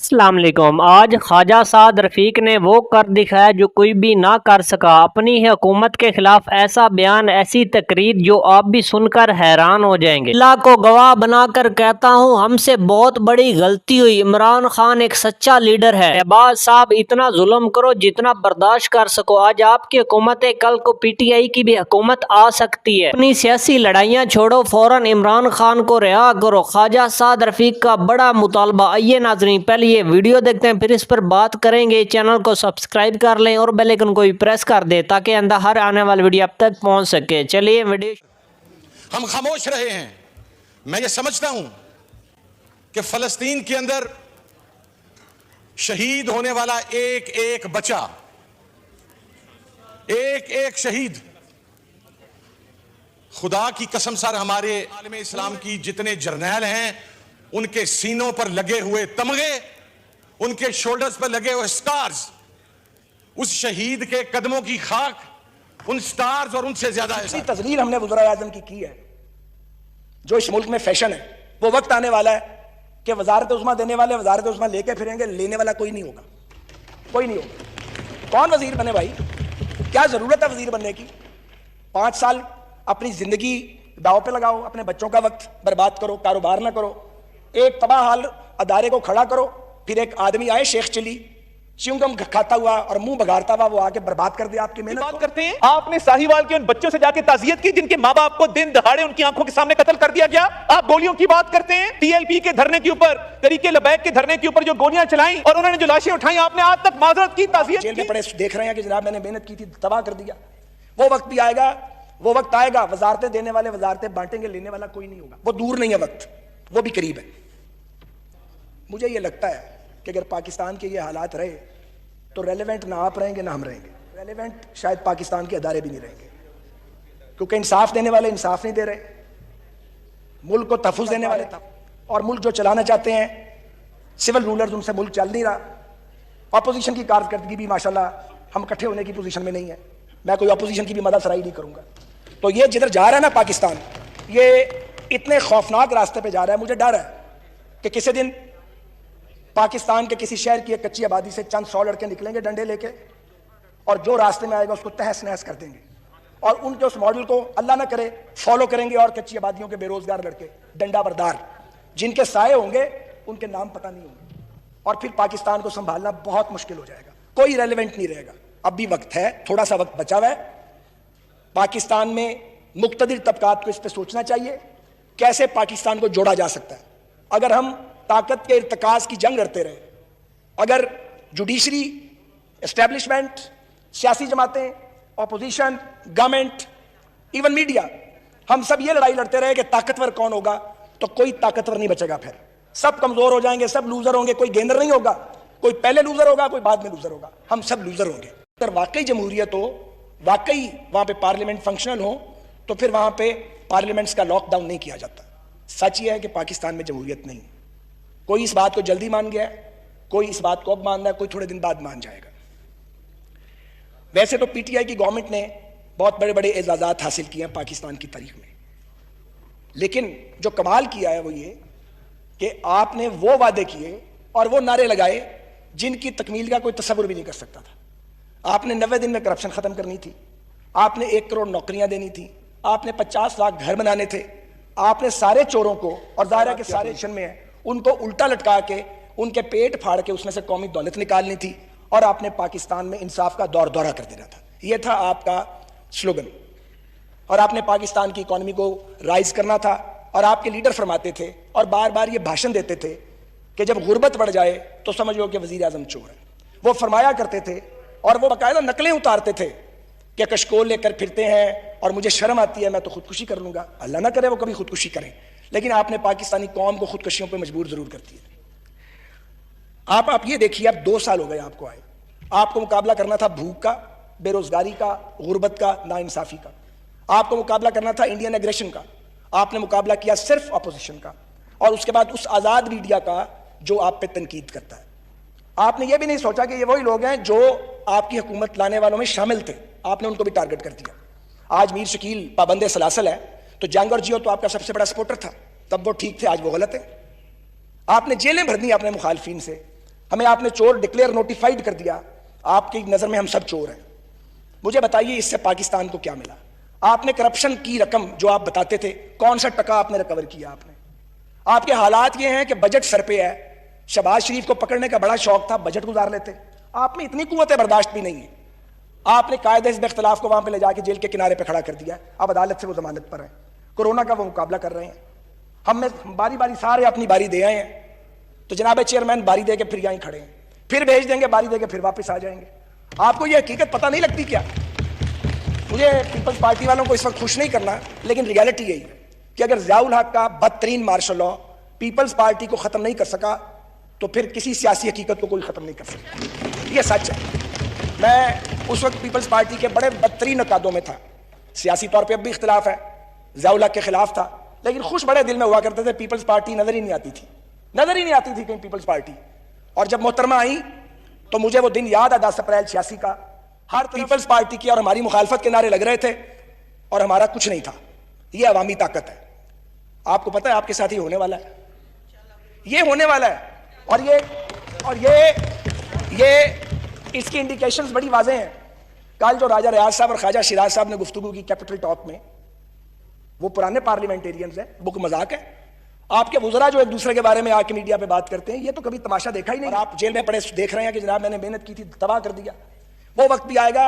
अस्सलाम वालेकुम। आज ख्वाजा साद रफीक ने वो कर दिखाया जो कोई भी ना कर सका। अपनी ही हुकूमत के खिलाफ ऐसा बयान, ऐसी तकरीर जो आप भी सुनकर हैरान हो जाएंगे। अल्लाह को गवाह बनाकर कहता हूँ, हमसे बहुत बड़ी गलती हुई। इमरान खान एक सच्चा लीडर है। शहबाज साहब, इतना जुल्म करो जितना बर्दाश्त कर सको। आज आपकी हुकूमत है, कल को PTI की भी हुकूमत आ सकती है। अपनी सियासी लड़ाइयाँ छोड़ो, फौरन इमरान खान को रिहा करो। ख्वाजा साद रफीक का बड़ा मुतालबा। आइए नाज़रीन, पहले ये वीडियो देखते हैं, फिर इस पर बात करेंगे। चैनल को सब्सक्राइब कर लें और बेल आइकन को भी प्रेस कर दें ताकि अंदर हर आने वाली वीडियो आप तक पहुंच सके। चलिए वीडियो। हम खामोश रहे हैं। मैं ये समझता हूं कि फलस्तीन के अंदर शहीद होने वाला एक एक बच्चा, एक एक शहीद, खुदा की कसम सर, हमारे आलम इस्लाम की जितने जर्नैल हैं उनके सीनों पर लगे हुए तमगे, उनके शोल्डर्स पर लगे हुए स्टार्स, उस शहीद के कदमों की खाक उन स्टार्स और उनसे ज्यादा है। तजलील हमने वज़ीर आज़म की है जो इस मुल्क में फैशन है। वो वक्त आने वाला है कि वजारत उस्मा देने वाले वजारत उस्मा लेके फिरेंगे, लेने वाला कोई नहीं होगा, कोई नहीं होगा। कौन वजीर बने भाई? क्या जरूरत है वजीर बनने की? 5 साल अपनी जिंदगी दाव पे लगाओ, अपने बच्चों का वक्त बर्बाद करो, कारोबार ना करो, एक तबाह हाल अदारे को खड़ा करो, फिर एक आदमी आए शेख चिली च्युइंगम खाता हुआ और मुंह बगाड़ता हुआ, वो आके बर्बाद कर दिया आपकी मेहनत। बात करते हैं, आपने साहिवाल के उन बच्चों से जाके ताजियत की जिनके माँ बाप को दिन दहाड़े उनकी आंखों के सामने कत्ल कर दिया गया। आप गोलियों की बात करते हैं, TLP के धरने के ऊपर, तरीके लबैक के धरने के ऊपर जो गोलियां चलाई और उन्होंने जो लाशें उठाई, आपने आज तक माजरत की, ताजियत जेल में पड़े देख रहे हैं कि जनाब मैंने मेहनत की थी, तबाह कर दिया। वो वक्त भी आएगा, वो वक्त आएगा, वजारतें देने वाले वजारतें बांटेंगे, लेने वाला कोई नहीं होगा। वो दूर नहीं है वक्त, वो भी करीब है। मुझे ये लगता है कि अगर पाकिस्तान के ये हालात रहे तो रेलेवेंट ना आप रहेंगे ना हम रहेंगे। रेलेवेंट शायद पाकिस्तान के अदारे भी नहीं रहेंगे, क्योंकि इंसाफ देने वाले इंसाफ नहीं दे रहे, मुल्क को तहफ़्फ़ुज़ देने वाले और मुल्क जो चलाना चाहते हैं सिविल रूलर्स, उनसे मुल्क चल नहीं रहा। अपोजिशन की कारकर्दगी भी माशाल्लाह हम इकट्ठे होने की पोजीशन में नहीं है। मैं कोई अपोजिशन की भी मदद सराही नहीं करूंगा। तो ये जिधर जा रहा है ना पाकिस्तान, ये इतने खौफनाक रास्ते पे जा रहा है। मुझे डर है कि किसी दिन पाकिस्तान के किसी शहर की एक कच्ची आबादी से चंद 100 लड़के निकलेंगे डंडे लेके, और जो रास्ते में आएगा उसको तहस नहस कर देंगे, और उनके उस मॉडल को अल्लाह ना करे फॉलो करेंगे। और कच्ची आबादियों के बेरोजगार लड़के, डंडा बरदार, जिनके साए होंगे उनके नाम पता नहीं होंगे, और फिर पाकिस्तान को संभालना बहुत मुश्किल हो जाएगा। कोई रेलिवेंट नहीं रहेगा। अब भी वक्त है, थोड़ा सा वक्त बचा हुआ है। पाकिस्तान में मुक्तदिर तबकात को इस पर सोचना चाहिए, कैसे पाकिस्तान को जोड़ा जा सकता है। अगर हम ताकत के इर्तकाज की जंग लड़ते रहे, अगर जुडिशरी, एस्टेब्लिशमेंट, सियासी जमातें, अपोजिशन, गवर्नमेंट, इवन मीडिया, हम सब ये लड़ाई लड़ते रहे कि ताकतवर कौन होगा, तो कोई ताकतवर नहीं बचेगा। फिर सब कमजोर हो जाएंगे, सब लूजर होंगे। कोई गेंदर नहीं होगा, कोई पहले लूजर होगा, कोई बाद में लूजर होगा, हम सब लूजर होंगे। अगर वाकई जमहूरियत हो, वाकई वहां पे पार्लियामेंट फंक्शनल हो, तो फिर वहां पे पार्लियामेंट्स का लॉकडाउन नहीं किया जाता। सच ये है कि पाकिस्तान में जमहूरियत नहीं। कोई इस बात को जल्दी मान गया, कोई इस बात को अब मान रहा है, कोई थोड़े दिन बाद मान जाएगा। वैसे तो PTI की गवर्नमेंट ने बहुत बड़े बड़े एजाजात हासिल किए हैं पाकिस्तान की तारीख में, लेकिन जो कमाल किया है वो ये कि आपने वो वादे किए और वो नारे लगाए जिनकी तकमील का कोई तसव्वुर भी नहीं कर सकता था। आपने 90 दिन में करप्शन खत्म करनी थी, आपने 1 करोड़ नौकरियां देनी थी, आपने 50 लाख घर बनाने थे, आपने सारे चोरों को, और दायरा के सारे एक्शन में है, उनको उल्टा लटका के उनके पेट फाड़ के उसमें से कौमी दौलत निकालनी थी, और आपने पाकिस्तान में इंसाफ का दौर दौरा कर देना था। यह था आपका स्लोगन, और आपने पाकिस्तान की इकॉनमी को राइज करना था। और आपके लीडर फरमाते थे और बार बार ये भाषण देते थे कि जब गुर्बत बढ़ जाए तो समझ लो कि वजीर आजम चोर है। वो फरमाया करते थे और वो बाकायदा नकलें उतारते थे कि कशकोल लेकर फिरते हैं और मुझे शर्म आती है, मैं तो खुदकुशी कर लूंगा। अल्लाह ना करे वो कभी खुदकुशी करें, लेकिन आपने पाकिस्तानी कौम को खुदकुशियों पर मजबूर जरूर करती है। आप ये देखिए, अब 2 साल हो गए आपको आए, आपको मुकाबला करना था भूख का, बेरोजगारी का, गुर्बत का, नाइंसाफी का। आपको मुकाबला करना था इंडियन एग्रेशन का, आपने मुकाबला किया सिर्फ अपोजिशन का, और उसके बाद उस आजाद मीडिया का जो आप पे तनकीद करता है। आपने ये भी नहीं सोचा कि ये वही लोग हैं जो आपकी हुकूमत लाने वालों में शामिल थे, आपने उनको भी टारगेट कर दिया। आज मीर शकील पाबंदे सलासल है, तो जंग और जियो तो आपका सबसे बड़ा सपोर्टर था, तब वो ठीक थे, आज वो गलत है। आपने जेलें भर दी अपने मुखालफिन से, हमें आपने चोर डिक्लेयर नोटिफाइड कर दिया, आपकी नजर में हम सब चोर हैं। मुझे बताइए इससे पाकिस्तान को क्या मिला? आपने करप्शन की रकम जो आप बताते थे, कौन सा टका आपने रिकवर किया? आपके हालात ये हैं कि बजट सर पे है। शहबाज शरीफ को पकड़ने का बड़ा शौक था, बजट गुजार लेते। आप में इतनी कुव्वत बर्दाश्त भी नहीं है। आपने कायदे हिज़्ब इख्तिलाफ को वहां पे ले जाके जेल के किनारे पे खड़ा कर दिया। अब अदालत से वो जमानत पर है, कोरोना का वो मुकाबला कर रहे हैं। हम में बारी बारी सारे अपनी बारी दे आए हैं, तो जनाब चेयरमैन बारी दे के फिर यहीं खड़े हैं, फिर भेज देंगे, बारी दे के फिर वापस आ जाएंगे। आपको ये हकीकत पता नहीं लगती क्या? मुझे पीपल्स पार्टी वालों को इस वक्त खुश नहीं करना, लेकिन रियलिटी यही है कि अगर ज़ियाउल हक का बदतरीन मार्शल लॉ पीपल्स पार्टी को खत्म नहीं कर सका, तो फिर किसी सियासी हकीकत को कोई खत्म नहीं कर सकता। ये सच है। मैं उस वक्त पीपल्स पार्टी के बड़े बदतरीन अकादों में था। सियासी तौर पे अब भी इख्तिलाफ है, ज़ियाउल हक के खिलाफ था, लेकिन खुश बड़े दिल में हुआ करते थे। पीपल्स पार्टी नजर ही नहीं आती थी, नजर ही नहीं आती थी कहीं पीपल्स पार्टी। और जब मोहतरमा आई तो मुझे वो दिन याद है, 10 अप्रैल 86 का। हर पीपल्स पार्टी की और हमारी मुखालफत के नारे लग रहे थे और हमारा कुछ नहीं था। ये अवामी ताकत है। आपको पता है आपके साथ ही होने वाला है, ये होने वाला है। और ये इसकी इंडिकेशंस बड़ी वाज़ेह हैं। कल जो राजा रियाज साहब और ख्वाजा शिराज साहब ने गुफ्तगू की कैपिटल टॉक में, वो पुराने पार्लियामेंटेरियंस हैं, वो मजाक है। आपके वुज़रा जो एक दूसरे के बारे में आके मीडिया पे बात करते हैं, ये तो कभी तमाशा देखा ही नहीं। और आप जेल में पड़े देख रहे हैं कि जनाब मैंने मेहनत की थी, तबाह कर दिया। वो वक्त भी आएगा,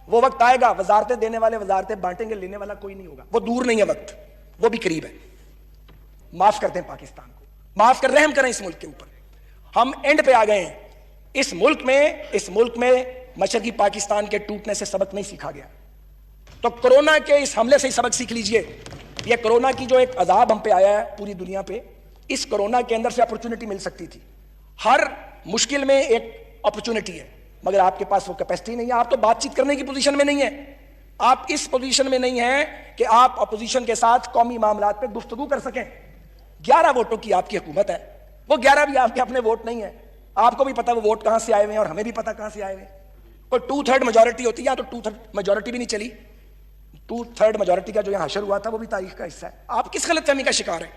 वो वक्त आएगा, वजारतें देने वाले वजारतें बांटेंगे, लेने वाला कोई नहीं होगा। वो दूर नहीं है वक्त, वो भी करीब है। माफ कर दें पाकिस्तान को, माफ कर, रहम करें इस मुल्क के ऊपर। हम एंड पे आ गए हैं। इस मुल्क में मशरकी पाकिस्तान के टूटने से सबक नहीं सीखा गया, तो कोरोना के इस हमले से ही सबक सीख लीजिए। ये कोरोना की जो एक अजाब हम पे आया है पूरी दुनिया पे, इस कोरोना के अंदर से अपॉर्चुनिटी मिल सकती थी। हर मुश्किल में एक अपॉर्चुनिटी है, मगर आपके पास वो कैपेसिटी नहीं है। आप तो बातचीत करने की पोजीशन में नहीं है। आप इस पोजीशन में नहीं है कि आप अपोजिशन के साथ कौमी मामलात पे गुफ्तगू कर सकें। 11 वोटों की आपकी हुकूमत है, वो 11 भी आपके अपने वोट नहीं है। आपको भी पता वो वोट कहां से आए हुए हैं और हमें भी पता कहां से आए हुए हैं। कोई 2/3 मेजोरिटी होती है, या तो 2/3 मेजोरिटी भी नहीं चली। 2/3 मेजोरिटी का जो यहां हशर हुआ था वो भी तारीख का हिस्सा है। आप किस गलतफहमी का शिकार हैं?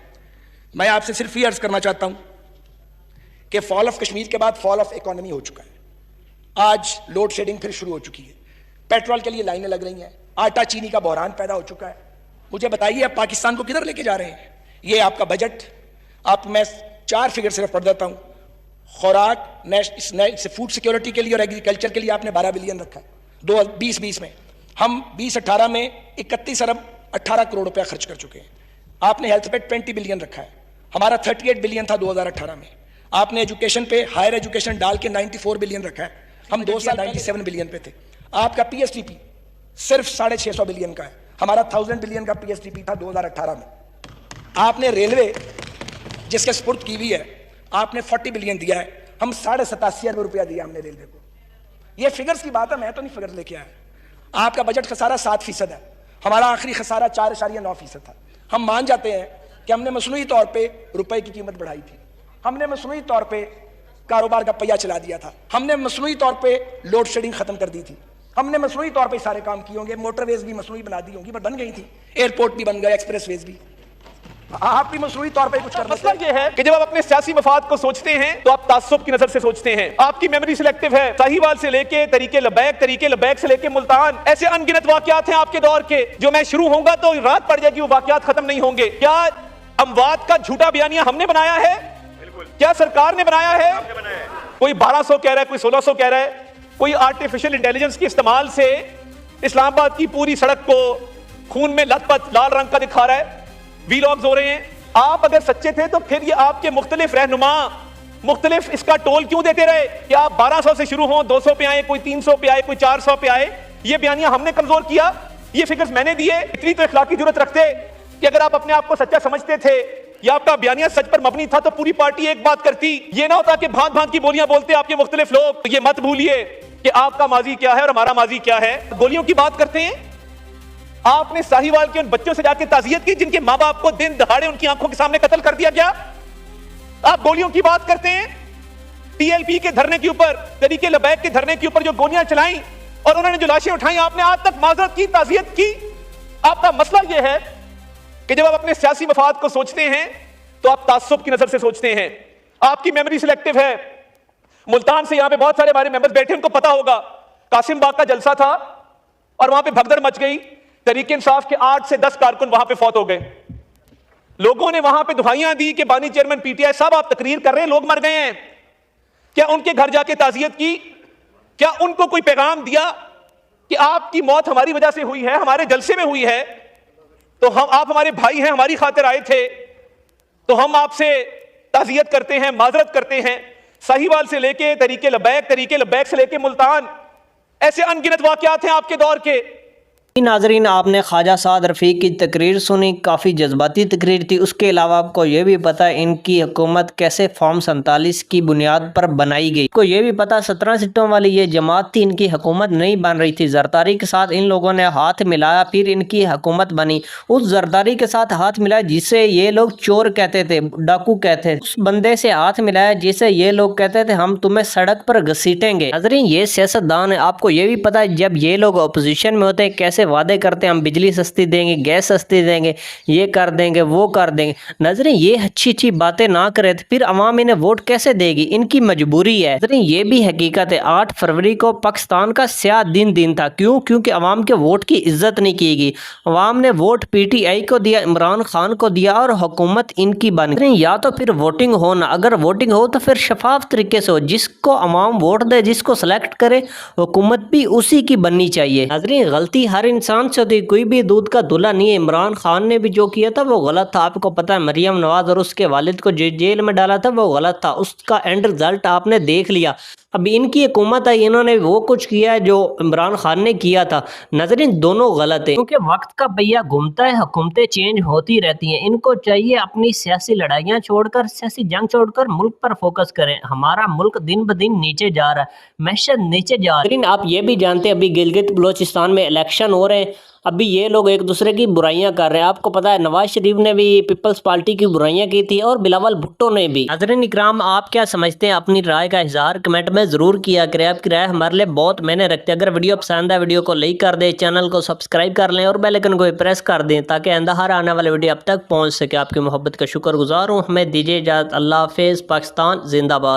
मैं आपसे सिर्फ ये अर्ज करना चाहता हूं कि फॉल ऑफ कश्मीर के बाद फॉल ऑफ इकोनॉमी हो चुका है। आज लोड शेडिंग फिर शुरू हो चुकी है, पेट्रोल के लिए लाइनें लग रही हैं, आटा चीनी का बहरान पैदा हो चुका है। मुझे बताइए आप पाकिस्तान को किधर लेके जा रहे हैं? ये आपका बजट, मैं 4 फिगर सिर्फ पढ़ देता हूं। खुराक, फूड सिक्योरिटी के लिए और एग्रीकल्चर के लिए आपने 12 बिलियन रखा है 2020 में। हम 2018 में 31 अरब 18 करोड़ रुपया खर्च कर चुके हैं। आपने हेल्थ पे 20 बिलियन रखा है, हमारा 38 बिलियन था 2018 में। आपने एजुकेशन पे, हायर एजुकेशन डाल के 94 बिलियन रखा है, हम 2 साल 97 बिलियन पे थे। आपका पीएसटीपी सिर्फ 650 बिलियन का है, हमारा 1000 बिलियन का पीएसटीपी था 2018 में। आपने रेलवे जिसके स्पुर्द की हुई है, आपने 40 बिलियन दिया है, हम 87.5 अरब रुपया दिया हमने रेलवे को। ये फिगर्स की बात है, मैं तो नहीं फिगर्स लेके आया। आपका बजट खसारा 7% है, हमारा आखिरी खसारा 4.9% था। हम मान जाते हैं कि हमने मसनूई तौर पे रुपए की कीमत बढ़ाई थी, हमने मसनूई तौर पे कारोबार का पहिया चला दिया था, हमने मसनूई तौर पे लोड शेडिंग खत्म कर दी थी, हमने मसनूई तौर पे सारे काम किए होंगे। मोटरवेज भी मसनूई बना दी होंगी, पर बन गई थी, एयरपोर्ट भी बन गए, एक्सप्रेसवेज भी। आप भी मसनूई तौर पे कुछ कर मसला ये है कि जब आप अपने सियासी मफाद को सोचते हैं तो आप तासुब की नजर से सोचते हैं। आपकी मेमोरी सिलेक्टिव है। साहिवाल से लेके तरीके लबैक से लेके मुल्तान, ऐसे अनगिनत वाकयात हैं आपके दौर के, जो मैं शुरू होऊंगा तो रात पड़ जाएगी, वो वाकयात खत्म नहीं होंगे। क्या अमवात का झूठा बयानिया हमने बनाया है? क्या सरकार ने बनाया है? कोई 1200 कह रहा है, कोई 1600 कह रहा है, कोई आर्टिफिशियल इंटेलिजेंस के इस्तेमाल से इस्लामाबाद की पूरी सड़क को खून में लथपथ लाल रंग का दिखा रहा है, वीलॉग्स हो रहे हैं। आप अगर सच्चे थे तो फिर ये आपके मुख्तलिफ रहनुमा मुख्तलिफ इसका टोल क्यों देते रहे कि आप 1200 से शुरू हो, 200 पे आए, कोई 300 पे आए, कोई 400 पे आए। ये बयानिया हमने कमजोर किया, ये फिगर्स मैंने दिए। इतनी तो इखलाकी जरूरत रखते कि अगर आप अपने आप को सच्चा समझते थे या आपका बयानिया सच पर मबनी था तो पूरी पार्टी एक बात करती। ये ना होता कि भांत भांत की बोलियां बोलते आपके मुख्तलिफ लोग। तो ये मत भूलिए कि आपका माजी क्या है और हमारा माजी क्या है। गोलियों की बात करते हैं, आपने साहिवाल के उन बच्चों से जाके ताज़ियत की जिनके मां बाप को दिन दहाड़े उनकी आंखों के सामने कत्ल कर दिया गया। आप गोलियों की बात करते हैं, टीएलपी के धरने के ऊपर, तरीके लबैक के धरने के ऊपर जो गोलियां चलाई और उन्होंने जो लाशें उठाई, आपने आज तक माजरत की, ताज़ियत की। आपका मसला यह है कि जब आप अपने सियासी मफाद को सोचते हैं तो आप तासुब की नजर से सोचते हैं। आपकी मेमोरी सिलेक्टिव है। मुल्तान से यहां पे बहुत सारे हमारे मेंबर्स बैठे, उनको पता होगा कासिम बाग का जलसा था और वहां पे भगदड़ मच गई। तहरीक इंसाफ के 8 से 10 कारकुन वहां पे फौत हो गए। लोगों ने वहां पे दुहाइयां दी कि बानी चेयरमैन पीटीआई साहब आप तकरीर कर रहे हैं, लोग मर गए हैं। क्या उनके घर जाके ताजियत की? क्या उनको कोई पैगाम दिया कि आपकी मौत हमारी वजह से हुई है, हमारे जलसे में हुई है, तो आप हमारे भाई हैं, हमारी खातिर आए थे, तो हम आपसे ताजियत करते हैं, माजरत करते हैं। साहिवाल से लेके तरीके लब्बैक से लेके मुल्तान, ऐसे अनगिनत वाकयात हैं आपके दौर के। नाजरीन, आपने ख्वाजा साद रफ़ीक की तकरीर सुनी, काफ़ी जज्बाती तकरीर थी। उसके अलावा आपको ये भी पता है इनकी हुकूमत कैसे फॉर्म 47 की बुनियाद पर बनाई गई। आपको ये भी पता 17 सीटों वाली ये जमात थी, इनकी हुकूमत नहीं बन रही थी। जरदारी के साथ इन लोगों ने हाथ मिलाया, फिर इनकी हुकूमत बनी। उस जरदारी के साथ हाथ मिलाया जिसे ये लोग चोर कहते थे, डाकू कहते थे, उस बंदे से हाथ मिलाया जिसे ये लोग कहते थे हम तुम्हें सड़क पर घसीटेंगे। नाजरीन, ये सियासतदान है। आपको ये भी पता है जब ये लोग अपोजिशन में होते हैं कैसे वादे करते हैं, हम बिजली सस्ती देंगे, गैस सस्ती देंगे, ये कर देंगे, वो कर देंगे। नजरें ये अच्छी अच्छी बातें ना करे तो फिर अवाम इन्हें वोट कैसे देगी? इनकी मजबूरी है। नजरें ये भी हकीकत है 8 फरवरी को पाकिस्तान का स्याह दिन था। क्यों? क्योंकि अवाम के वोट की इज्जत नहीं की गई। अवाम ने वोट पीटीआई को दिया, इमरान खान को दिया और हुकूमत इनकी बन गई। या तो फिर वोटिंग हो ना, अगर वोटिंग हो तो फिर शफाफ तरीके से हो, जिसको अवाम वोट दे, जिसको सेलेक्ट करे, हुकूमत भी उसी की बननी चाहिए। नाजरीन, गलती हर इंसान से होती, कोई भी दूध का धुला नहीं है। इमरान खान ने भी जो किया था वो गलत था। आपको पता है मरियम नवाज और उसके वालिद को जेल में डाला था वो गलत था। उसका एंड रिजल्ट आपने देख लिया। अब इनकी हुकूमत है, इन्होंने वो कुछ किया है जो इमरान खान ने किया था। नजरीन, दोनों गलत है क्योंकि वक्त का पहिया घूमता है, हुकूमतें चेंज होती रहती हैं। इनको चाहिए अपनी सियासी लड़ाइयाँ छोड़कर, सियासी जंग छोड़कर मुल्क पर फोकस करें। हमारा मुल्क दिन ब दिन नीचे जा रहा है, मैशत नीचे जा रही है। आप ये भी जानते हैं अभी गिलगित बलोचिस्तान में इलेक्शन हो रहे हैं, अभी ये लोग एक दूसरे की बुराइयां कर रहे हैं। आपको पता है नवाज शरीफ ने भी पीपल्स पार्टी की बुराइयां की थी और बिलावल भुट्टो ने भी। नाज़रीन इकराम, आप क्या समझते हैं? अपनी राय का इजहार कमेंट में जरूर किया करें। आपकी राय हमारे लिए बहुत मायने रखती है। अगर वीडियो पसंद है वीडियो को लाइक कर दें, चैनल को सब्सक्राइब कर लें और बेल आइकन को प्रेस कर दें ताकि आइंदा हर आने वाले वीडियो अब तक पहुँच सके। आपकी मोहब्बत का शुक्रगुजार हूँ। हमें दीजिए इजाज़त। अल्लाह हाफिज़। पाकिस्तान जिंदाबाद।